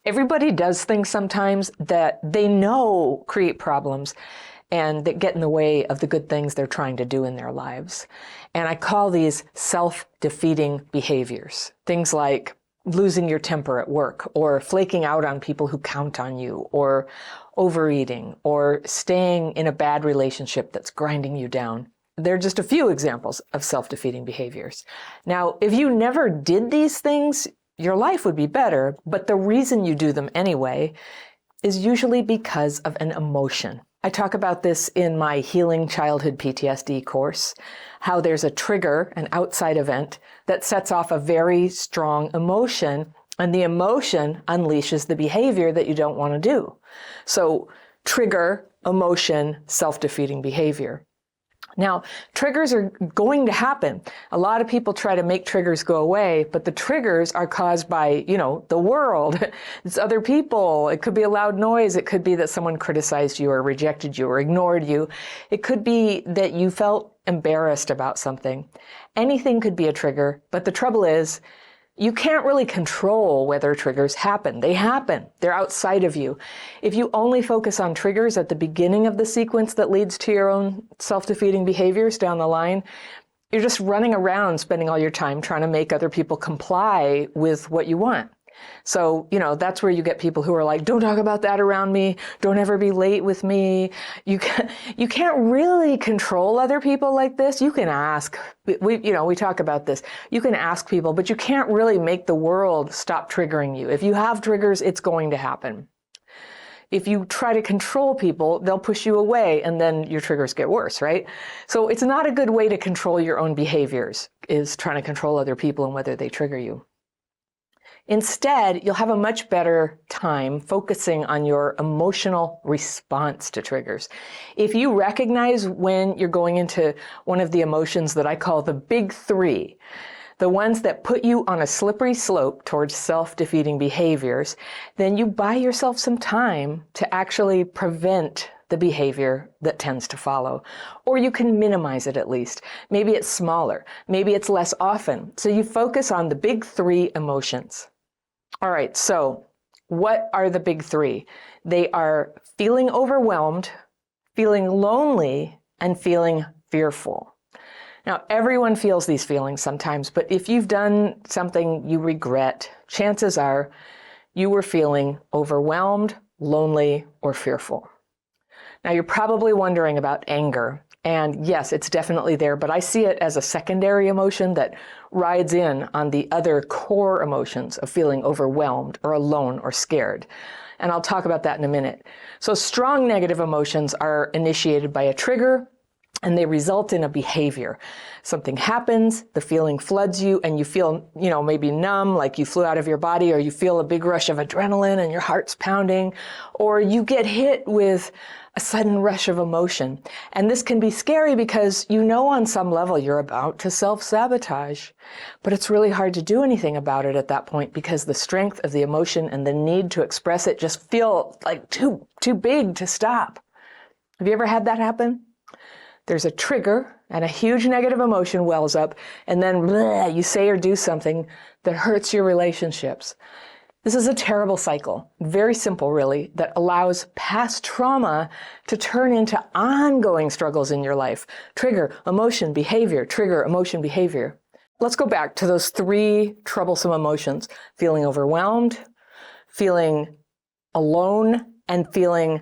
Everybody does things sometimes that they know create problems and that get in the way of the good things they're trying to do in their lives. And I call these self-defeating behaviors. Things like losing your temper at work, or flaking out on people who count on you, or overeating, or staying in a bad relationship that's grinding you down. They're just a few examples of self-defeating behaviors. Now, if you never did these things, your life would be better, but the reason you do them anyway is usually because of an emotion. I talk about this in my Healing Childhood PTSD course, how there's a trigger, an outside event, that sets off a very strong emotion, and the emotion unleashes the behavior that you don't want to do. So trigger, emotion, self-defeating behavior. Now, triggers are going to happen. A lot of people try to make triggers go away, but the triggers are caused by, the world. It's other people. It could be a loud noise. It could be that someone criticized you or rejected you or ignored you. It could be that you felt embarrassed about something. Anything could be a trigger, but the trouble is, you can't really control whether triggers happen. They happen. They're outside of you. If you only focus on triggers at the beginning of the sequence that leads to your own self-defeating behaviors down the line, you're just running around spending all your time trying to make other people comply with what you want. So, that's where you get people who are like, don't talk about that around me. Don't ever be late with me. You can't really control other people like this. You can ask. We talk about this. You can ask people, but you can't really make the world stop triggering you. If you have triggers, it's going to happen. If you try to control people, they'll push you away, and then your triggers get worse, right? So it's not a good way to control your own behaviors, is trying to control other people and whether they trigger you. Instead, you'll have a much better time focusing on your emotional response to triggers. If you recognize when you're going into one of the emotions that I call the big three, the ones that put you on a slippery slope towards self-defeating behaviors, then you buy yourself some time to actually prevent the behavior that tends to follow. Or you can minimize it at least. Maybe it's smaller. Maybe it's less often. So you focus on the big three emotions. All right, so what are the big three? They are feeling overwhelmed, feeling lonely, and feeling fearful. Now, everyone feels these feelings sometimes, but if you've done something you regret, chances are you were feeling overwhelmed, lonely, or fearful. Now, you're probably wondering about anger. And yes, it's definitely there, but I see it as a secondary emotion that rides in on the other core emotions of feeling overwhelmed or alone or scared. And I'll talk about that in a minute. So strong negative emotions are initiated by a trigger, and they result in a behavior. Something happens, the feeling floods you, and you feel, maybe numb, like you flew out of your body, or you feel a big rush of adrenaline and your heart's pounding, or you get hit with a sudden rush of emotion. And this can be scary because on some level you're about to self-sabotage, but it's really hard to do anything about it at that point because the strength of the emotion and the need to express it just feel like too big to stop. Have you ever had that happen? There's a trigger and a huge negative emotion wells up, and then you say or do something that hurts your relationships. This is a terrible cycle, very simple really, that allows past trauma to turn into ongoing struggles in your life. Trigger, emotion, behavior, trigger, emotion, behavior. Let's go back to those three troublesome emotions: feeling overwhelmed, feeling alone, and feeling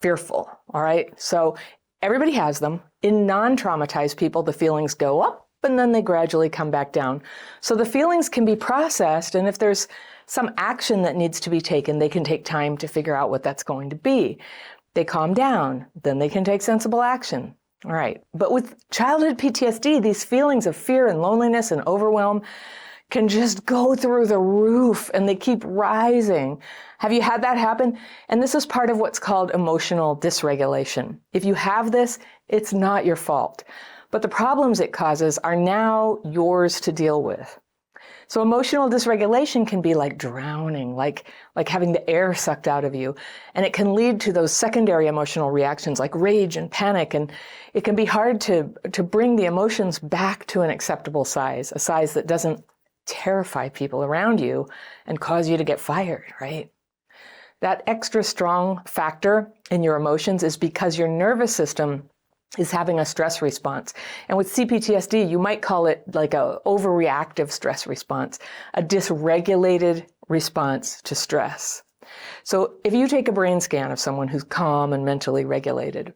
fearful, all right? So everybody has them. In non-traumatized people, the feelings go up and then they gradually come back down. So the feelings can be processed, and if there's some action that needs to be taken, they can take time to figure out what that's going to be. They calm down, then they can take sensible action. All right. But with childhood PTSD, these feelings of fear and loneliness and overwhelm can just go through the roof, and they keep rising. Have you had that happen? And this is part of what's called emotional dysregulation. If you have this, it's not your fault. But the problems it causes are now yours to deal with. So emotional dysregulation can be like drowning, like having the air sucked out of you. And it can lead to those secondary emotional reactions like rage and panic. And it can be hard to bring the emotions back to an acceptable size, a size that doesn't terrify people around you and cause you to get fired, right? That extra strong factor in your emotions is because your nervous system is having a stress response. And with CPTSD, you might call it like a overreactive stress response, a dysregulated response to stress. So if you take a brain scan of someone who's calm and mentally regulated,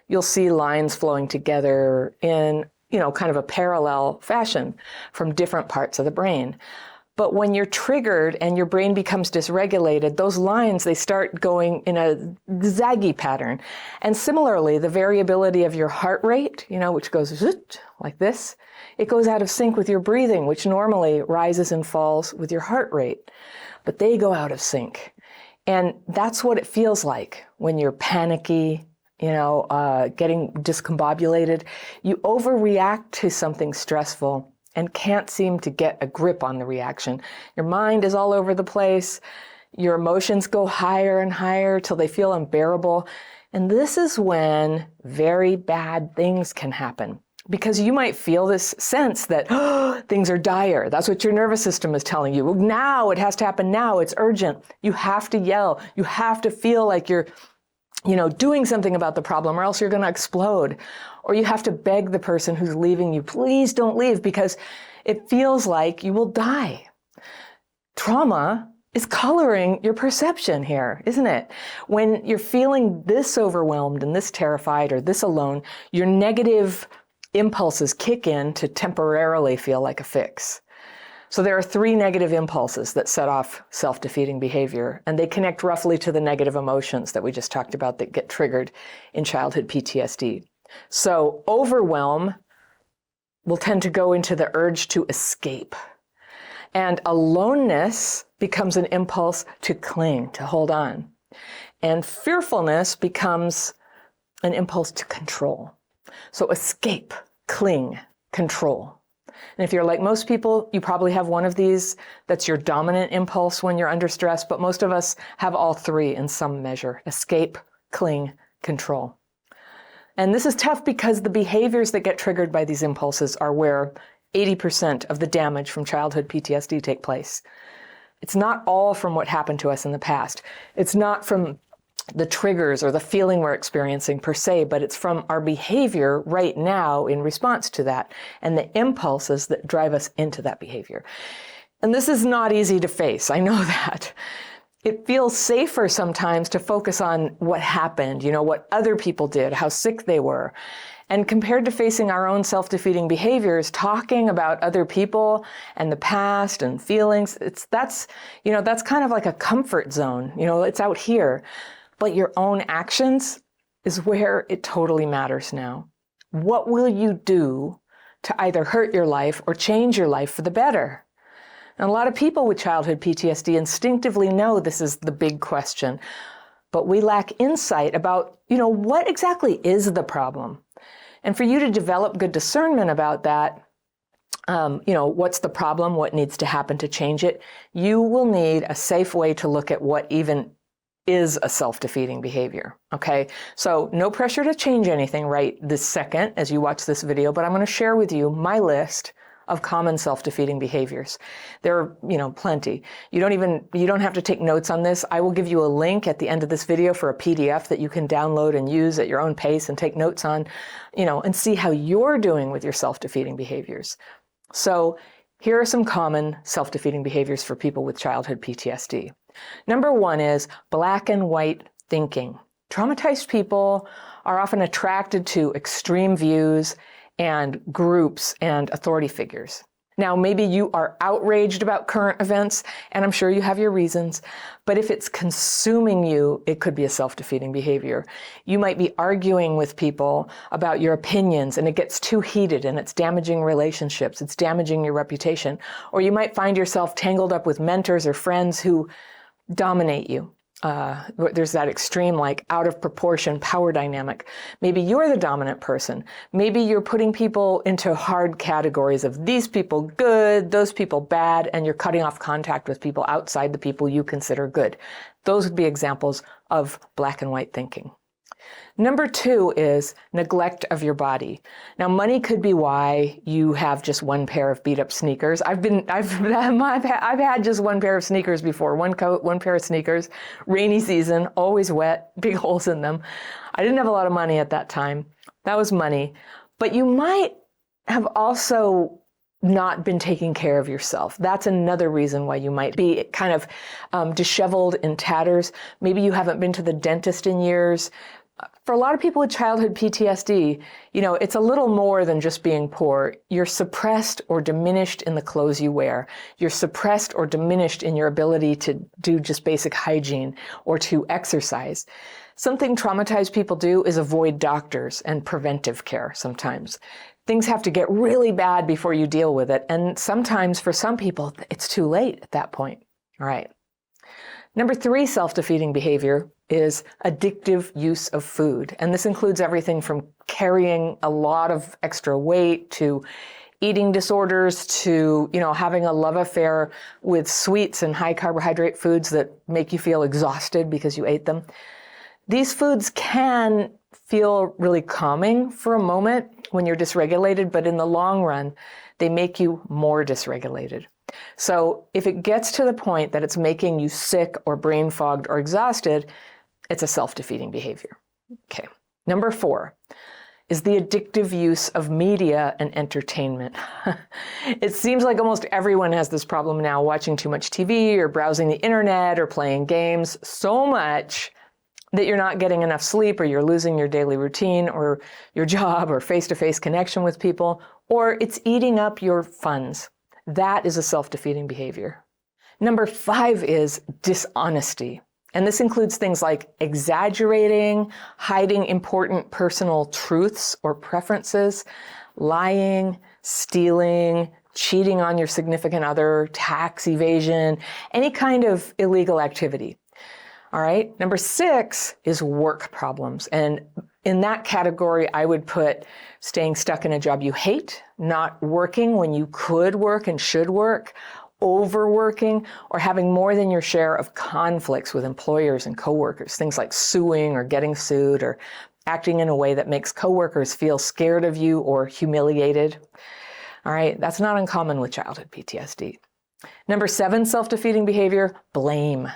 you'll see lines flowing together in, kind of a parallel fashion from different parts of the brain. But when you're triggered and your brain becomes dysregulated, those lines, they start going in a zaggy pattern. And similarly, the variability of your heart rate, which goes like this, it goes out of sync with your breathing, which normally rises and falls with your heart rate. But they go out of sync. And that's what it feels like when you're panicky, getting discombobulated. You overreact to something stressful and can't seem to get a grip on the reaction. Your mind is all over the place. Your emotions go higher and higher till they feel unbearable. And this is when very bad things can happen. Because you might feel this sense that things are dire. That's what your nervous system is telling you. Well, now, it has to happen now. It's urgent. You have to yell. You have to feel like you're doing something about the problem, or else you're going to explode. Or you have to beg the person who's leaving you, please don't leave, because it feels like you will die. Trauma is coloring your perception here, isn't it? When you're feeling this overwhelmed and this terrified or this alone, your negative impulses kick in to temporarily feel like a fix. So there are 3 negative impulses that set off self-defeating behavior, and they connect roughly to the negative emotions that we just talked about that get triggered in childhood PTSD. So overwhelm will tend to go into the urge to escape. And aloneness becomes an impulse to cling, to hold on. And fearfulness becomes an impulse to control. So escape, cling, control. And if you're like most people, you probably have one of these. That's your dominant impulse when you're under stress, but most of us have all 3 in some measure: escape, cling, control. And this is tough because the behaviors that get triggered by these impulses are where 80% of the damage from childhood PTSD take place. It's not all from what happened to us in the past. It's not from the triggers or the feeling we're experiencing per se, but it's from our behavior right now in response to that and the impulses that drive us into that behavior. And this is not easy to face. I know that. It feels safer sometimes to focus on what happened, what other people did, how sick they were. And compared to facing our own self-defeating behaviors, talking about other people and the past and feelings, that's kind of like a comfort zone. It's out here. But your own actions is where it totally matters now. What will you do to either hurt your life or change your life for the better? And a lot of people with childhood PTSD instinctively know this is the big question, but we lack insight about, what exactly is the problem? And for you to develop good discernment about that, what's the problem, what needs to happen to change it, you will need a safe way to look at what even is a self-defeating behavior, okay? So no pressure to change anything right this second as you watch this video, but I'm going to share with you my list of common self-defeating behaviors. There are, plenty. You don't have to take notes on this. I will give you a link at the end of this video for a PDF that you can download and use at your own pace and take notes on, and see how you're doing with your self-defeating behaviors. So here are some common self-defeating behaviors for people with childhood PTSD. Number 1 is black and white thinking. Traumatized people are often attracted to extreme views and groups and authority figures. Now, maybe you are outraged about current events, and I'm sure you have your reasons, but if it's consuming you, it could be a self-defeating behavior. You might be arguing with people about your opinions, and it gets too heated, and it's damaging relationships, it's damaging your reputation. Or you might find yourself tangled up with mentors or friends who dominate you. There's that extreme, out of proportion power dynamic. Maybe you're the dominant person. Maybe you're putting people into hard categories of these people good, those people bad, and you're cutting off contact with people outside the people you consider good. Those would be examples of black and white thinking. Number 2 is neglect of your body. Now, money could be why you have just one pair of beat up sneakers. I've had just one pair of sneakers before, one coat, one pair of sneakers, rainy season, always wet, big holes in them. I didn't have a lot of money at that time. That was money. But you might have also not been taking care of yourself. That's another reason why you might be kind of disheveled in tatters. Maybe you haven't been to the dentist in years. For a lot of people with childhood PTSD, it's a little more than just being poor. You're suppressed or diminished in the clothes you wear. You're suppressed or diminished in your ability to do just basic hygiene or to exercise. Something traumatized people do is avoid doctors and preventive care sometimes. Things have to get really bad before you deal with it. And sometimes for some people, it's too late at that point. All right. Number 3 self-defeating behavior is addictive use of food. And this includes everything from carrying a lot of extra weight to eating disorders to, having a love affair with sweets and high carbohydrate foods that make you feel exhausted because you ate them. These foods can feel really calming for a moment when you're dysregulated, but in the long run, they make you more dysregulated. So if it gets to the point that it's making you sick or brain fogged or exhausted, it's a self-defeating behavior. Okay. Number 4 is the addictive use of media and entertainment. It seems like almost everyone has this problem now, watching too much TV or browsing the internet or playing games so much that you're not getting enough sleep, or you're losing your daily routine or your job or face-to-face connection with people, or it's eating up your funds. That is a self-defeating behavior. Number 5 is dishonesty. And this includes things like exaggerating, hiding important personal truths or preferences, lying, stealing, cheating on your significant other, tax evasion, any kind of illegal activity. All right. Number 6 is work problems. And in that category, I would put staying stuck in a job you hate, not working when you could work and should work, overworking, or having more than your share of conflicts with employers and coworkers, things like suing or getting sued or acting in a way that makes coworkers feel scared of you or humiliated. All right. That's not uncommon with childhood PTSD. Number 7 self-defeating behavior, blame.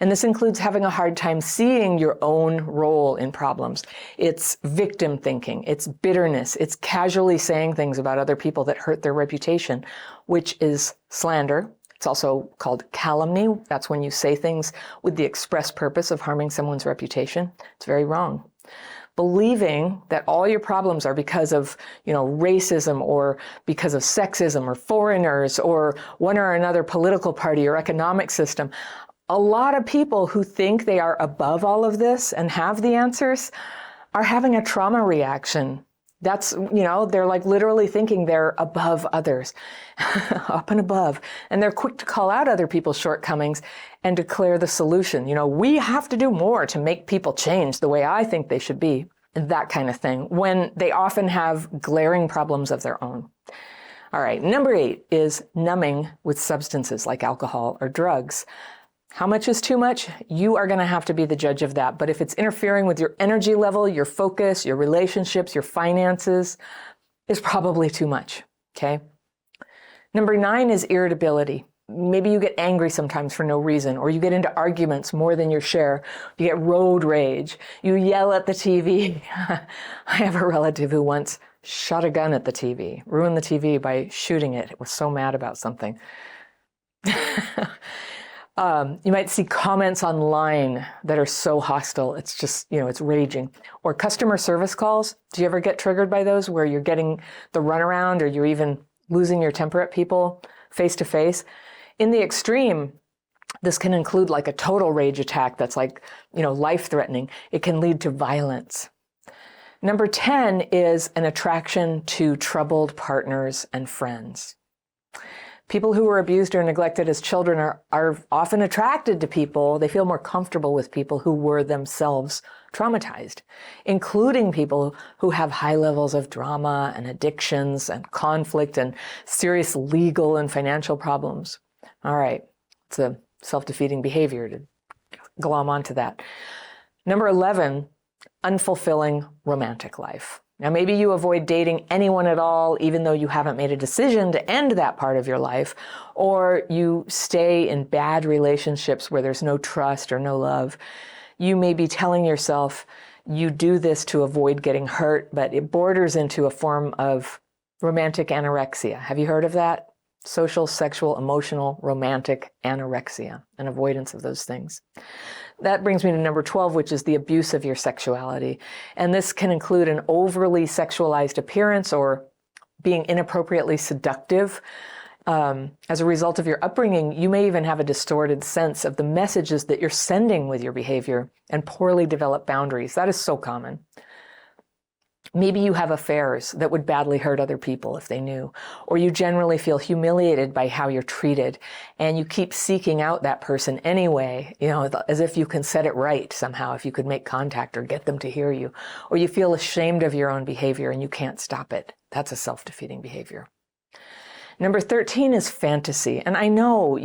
And this includes having a hard time seeing your own role in problems. It's victim thinking, it's bitterness, it's casually saying things about other people that hurt their reputation, which is slander. It's also called calumny. That's when you say things with the express purpose of harming someone's reputation. It's very wrong. Believing that all your problems are because of, racism or because of sexism or foreigners or one or another political party or economic system. A lot of people who think they are above all of this and have the answers are having a trauma reaction. That's, they're like literally thinking they're above others, up and above. And they're quick to call out other people's shortcomings and declare the solution. We have to do more to make people change the way I think they should be, and that kind of thing, when they often have glaring problems of their own. All right, number 8 is numbing with substances like alcohol or drugs. How much is too much? You are going to have to be the judge of that. But if it's interfering with your energy level, your focus, your relationships, your finances, it's probably too much. Okay. Number 9 is irritability. Maybe you get angry sometimes for no reason, or you get into arguments more than your share. You get road rage. You yell at the TV. I have a relative who once shot a gun at the TV, ruined the TV by shooting it. It was so mad about something. You might see comments online that are so hostile. It's just, it's raging. Or customer service calls. Do you ever get triggered by those where you're getting the runaround or you're even losing your temper at people face to face? In the extreme, this can include like a total rage attack that's like, life-threatening. It can lead to violence. Number 10 is an attraction to troubled partners and friends. People who were abused or neglected as children are often attracted to people. They feel more comfortable with people who were themselves traumatized, including people who have high levels of drama and addictions and conflict and serious legal and financial problems. All right, it's a self-defeating behavior to glom onto that. Number 11 unfulfilling romantic life. Now, maybe you avoid dating anyone at all, even though you haven't made a decision to end that part of your life, or you stay in bad relationships where there's no trust or no love. You may be telling yourself you do this to avoid getting hurt, but it borders into a form of romantic anorexia. Have you heard of that? Social, sexual, emotional, romantic anorexia, an avoidance of those things. That brings me to number 12, which is the abuse of your sexuality. And this can include an overly sexualized appearance or being inappropriately seductive. As a result of your upbringing, you may even have a distorted sense of the messages that you're sending with your behavior and poorly developed boundaries. That is so common. Maybe you have affairs that would badly hurt other people if they knew, or you generally feel humiliated by how you're treated, and you keep seeking out that person anyway, as if you can set it right somehow, if you could make contact or get them to hear you, or you feel ashamed of your own behavior and you can't stop it. That's a self-defeating behavior. Number 13 is fantasy. And I know,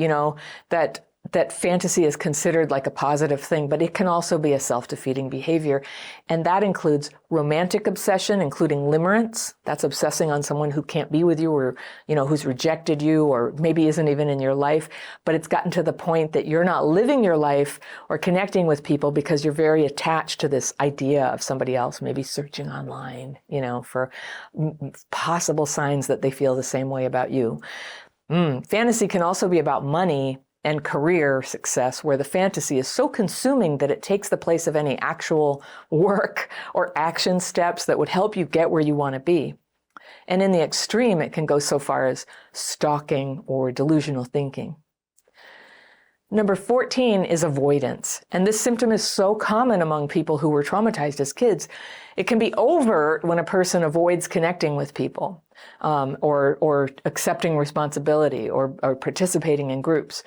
that fantasy is considered like a positive thing, but it can also be a self-defeating behavior. And that includes romantic obsession, including limerence. That's obsessing on someone who can't be with you or, who's rejected you or maybe isn't even in your life. But it's gotten to the point that you're not living your life or connecting with people because you're very attached to this idea of somebody else, maybe searching online, for possible signs that they feel the same way about you. Fantasy can also be about money and career success, where the fantasy is so consuming that it takes the place of any actual work or action steps that would help you get where you want to be. And in the extreme, it can go so far as stalking or delusional thinking. Number 14 is avoidance. And this symptom is so common among people who were traumatized as kids. It can be overt when a person avoids connecting with people, or accepting responsibility or participating in groups.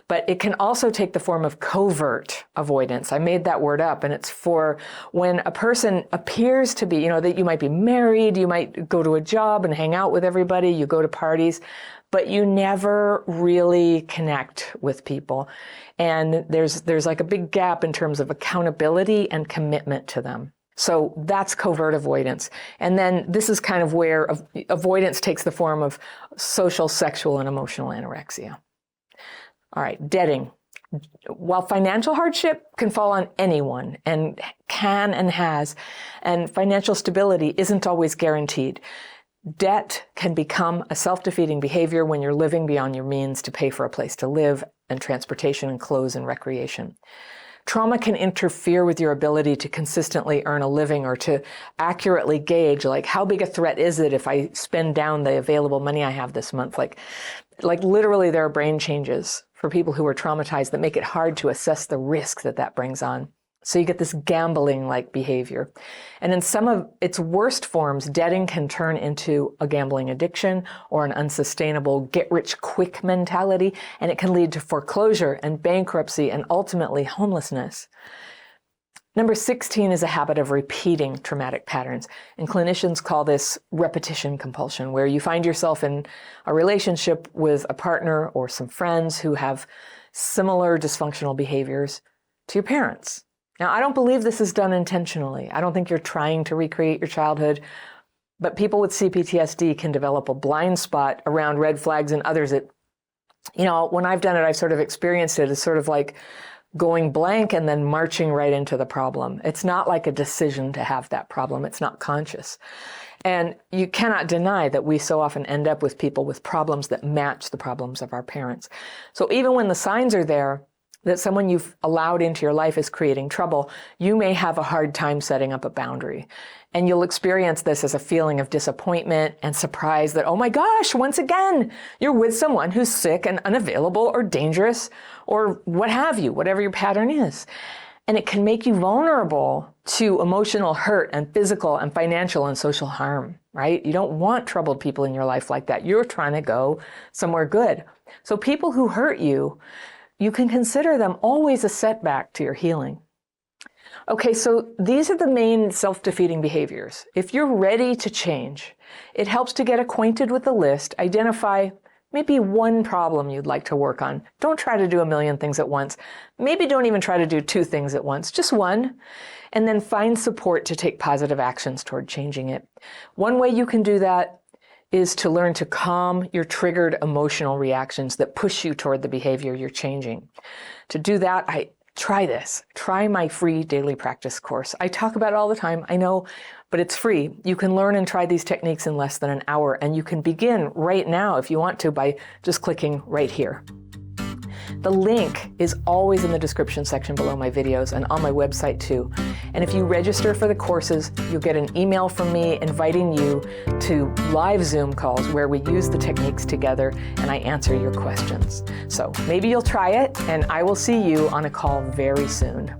But it can also take the form of covert avoidance. I made that word up, and it's for when a person appears to be, that you might be married, you might go to a job and hang out with everybody, you go to parties, but you never really connect with people. And there's like a big gap in terms of accountability and commitment to them. So that's covert avoidance. And then this is kind of where avoidance takes the form of social, sexual, and emotional anorexia. All right, debting. While financial hardship can fall on anyone and can and has, and financial stability isn't always guaranteed, debt can become a self-defeating behavior when you're living beyond your means to pay for a place to live and transportation and clothes and recreation. Trauma can interfere with your ability to consistently earn a living or to accurately gauge, like, how big a threat is it if I spend down the available money I have this month? Like literally there are brain changes for people who are traumatized that make it hard to assess the risk that brings on. So you get this gambling-like behavior. And in some of its worst forms, debting can turn into a gambling addiction or an unsustainable get-rich-quick mentality, and it can lead to foreclosure and bankruptcy and ultimately homelessness. Number 16 is a habit of repeating traumatic patterns, and clinicians call this repetition compulsion, where you find yourself in a relationship with a partner or some friends who have similar dysfunctional behaviors to your parents. Now, I don't believe this is done intentionally. I don't think you're trying to recreate your childhood, but people with CPTSD can develop a blind spot around red flags and others that, when I've done it, I've sort of experienced it as sort of like going blank and then marching right into the problem. It's not like a decision to have that problem. It's not conscious. And you cannot deny that we so often end up with people with problems that match the problems of our parents. So even when the signs are there, that someone you've allowed into your life is creating trouble, you may have a hard time setting up a boundary. And you'll experience this as a feeling of disappointment and surprise that, oh my gosh, once again, you're with someone who's sick and unavailable or dangerous or what have you, whatever your pattern is. And it can make you vulnerable to emotional hurt and physical and financial and social harm, right? You don't want troubled people in your life like that. You're trying to go somewhere good. So people who hurt you, you can consider them always a setback to your healing. Okay, so these are the main self-defeating behaviors. If you're ready to change, it helps to get acquainted with the list, identify maybe one problem you'd like to work on. Don't try to do a million things at once. Maybe don't even try to do 2 things at once, just one. And then find support to take positive actions toward changing it. One way you can do that is to learn to calm your triggered emotional reactions that push you toward the behavior you're changing. To do that, try my free daily practice course. I talk about it all the time, I know, but it's free. You can learn and try these techniques in less than an hour, and you can begin right now if you want to by just clicking right here. The link is always in the description section below my videos and on my website too. And if you register for the courses, you'll get an email from me inviting you to live Zoom calls where we use the techniques together and I answer your questions. So maybe you'll try it, and I will see you on a call very soon.